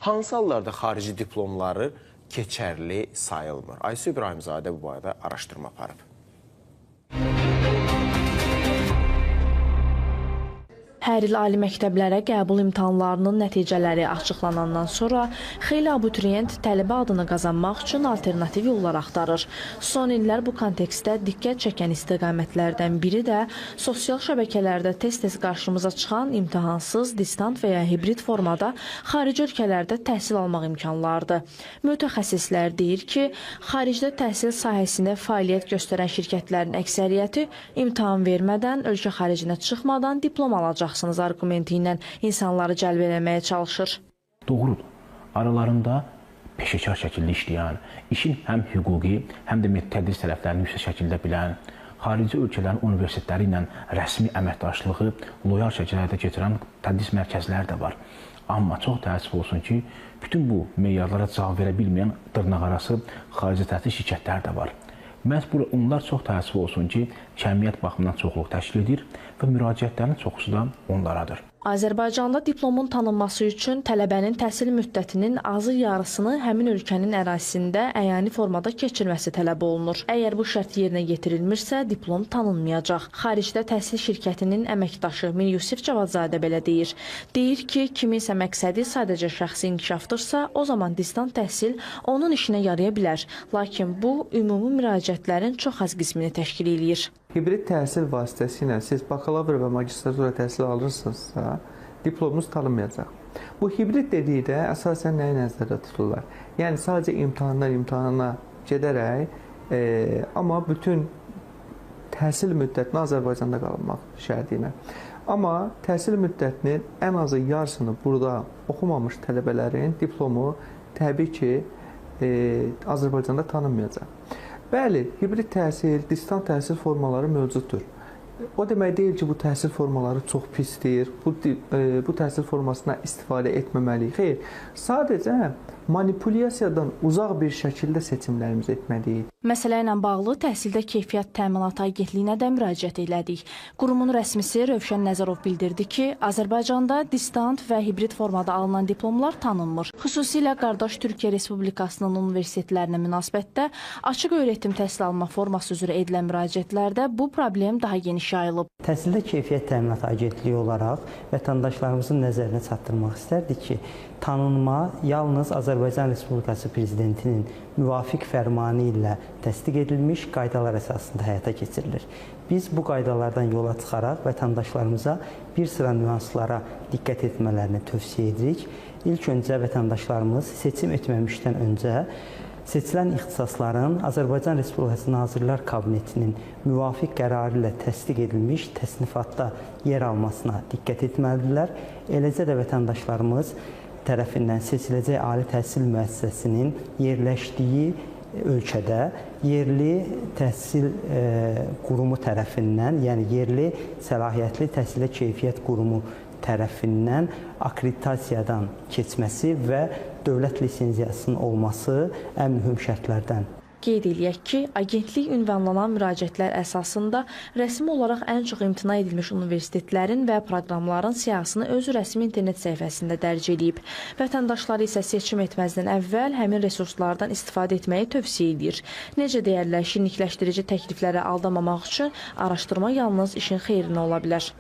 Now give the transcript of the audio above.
hansı hallarda xarici diplomları keçərli sayılmır? Aysu İbrahimzadə bu barədə araşdırma aparıb. Hər il ali məktəblərə qəbul imtahanlarının nəticələri açıqlanandan sonra xeyli abituriyent tələbə adını qazanmaq üçün alternativ yollar axtarır. Son illər bu kontekstdə diqqət çəkən istiqamətlərdən biri də sosial şəbəkələrdə tez-tez qarşımıza çıxan imtahansız, distant və ya hibrid formada xarici ölkələrdə təhsil almaq imkanlarıdır. Mütəxəssislər deyir ki, xaricdə təhsil sahəsində fəaliyyət göstərən şirkətlərin əksəriyyəti imtahan vermədən, ölkə xaricinə çıxmadan diplom alacaq argumenti ilə insanları cəlb eləməyə çalışır. Doğrudur. Aralarında peşəkar şəkildə işləyən, işin həm hüquqi, həm də tədris tərəflərini yüksək şəkildə bilən, xarici ölkələrin universitetləri ilə rəsmi əməkdaşlığı loyal şəkildə keçirən tədris mərkəzləri də var. Amma çox təəssüf olsun ki, bütün bu meyarlara cavab verə bilməyən dırnaqarası xarici təhsil şirkətləri də var. Məhz onlar çox təəssüf olsun ki, kəmiyyət baxımından çoxluq təşkil edir və müraciətlərin çoxusu da onlaradır. Azərbaycanda diplomun tanınması üçün tələbənin təhsil müddətinin azı yarısını həmin ölkənin ərazisində əyani formada keçirməsi tələb olunur. Əgər bu şərt yerinə yetirilmirsə, diplom tanınmayacaq. Xaricdə təhsil şirkətinin əməkdaşı Mir Yusif Cavadzadə belə deyir. Deyir ki, kiminsə məqsədi sadəcə şəxsi inkişafdırsa, o zaman distant təhsil onun işinə yaraya bilər. Lakin bu, ümumi müraciətlərin çox az qismini təşkil edir. Hibrid təhsil vasitəsilə siz bakalavr və magistratura təhsil alırsınızsa, diplomunuz tanınmayacaq. Bu hibrid dedikdə əsasən nəyi nəzərdə tuturlar? Yəni sadəcə imtahana gedərək, amma bütün təhsil müddətini Azərbaycanda qalmaq şərti ilə. Amma təhsil müddətinin ən azı yarısını burada oxumamış tələbələrin diplomu təbii ki, Azərbaycanda tanınmayacaq. Bəli, hibrid təhsil, distant təhsil formaları mövcuddur. O demək deyil ki, bu təhsil formaları çox pisdir, bu təhsil formasına istifadə etməməliyik. Xeyr, sadəcə manipulyasiyadan uzaq bir şəkildə seçimlərimizi etməliyik. Məsələ ilə bağlı Təhsildə Keyfiyyət Təminatı Agentliyinə də müraciət elədik. Qurumun rəsmisi Rövşən Nəzərov bildirdi ki, Azərbaycanda distant və hibrid formada alınan diplomlar tanınmır. Xüsusilə qardaş Türkiyə Respublikasının universitetlərinə münasibətdə açıq öyrətim təhsil alma forması üzrə edilən müraciətlərdə bu problem daha geniş yayılıb. Təhsildə Keyfiyyət Təminatı Agentliyi olaraq vətəndaşlarımızın nəzərinə çatdırmaq istərdik ki, tanınma yalnız Azərbaycan Respublikası Prezidentinin müvafiq fərmanı ilə təsdiq edilmiş qaydalar əsasında həyata keçirilir. Biz bu qaydalardan yola çıxaraq vətəndaşlarımıza bir sıra nüanslara diqqət etmələrini tövsiyə edirik. İlk öncə vətəndaşlarımız seçim etməmişdən öncə seçilən ixtisasların Azərbaycan Respublikası Nazirlər Kabinetinin müvafiq qərarı ilə təsdiq edilmiş təsnifatda yer almasına diqqət etməlidirlər. Eləcə də vətəndaşlarımız tərəfindən seçiləcək ali təhsil müəssisəsinin yerləşdiyi ölkədə yerli təhsil qurumu tərəfindən, yəni yerli səlahiyyətli təhsilə keyfiyyət qurumu tərəfindən akkreditasiyadan keçməsi və dövlət lisenziyasının olması ən mühüm şərtlərdən. Qeyd eləyək ki, agentlik ünvanlanan müraciətlər əsasında rəsmi olaraq ən çox imtina edilmiş universitetlərin və proqramların siyahısını öz rəsmi internet səhifəsində dərc edib. Vətəndaşları isə seçim etməzdən əvvəl həmin resurslardan istifadə etməyi tövsiyə edir. Necə deyərlər, şirinlikləşdirici təkliflərə aldamamaq üçün araşdırma yalnız işin xeyrinə ola bilər.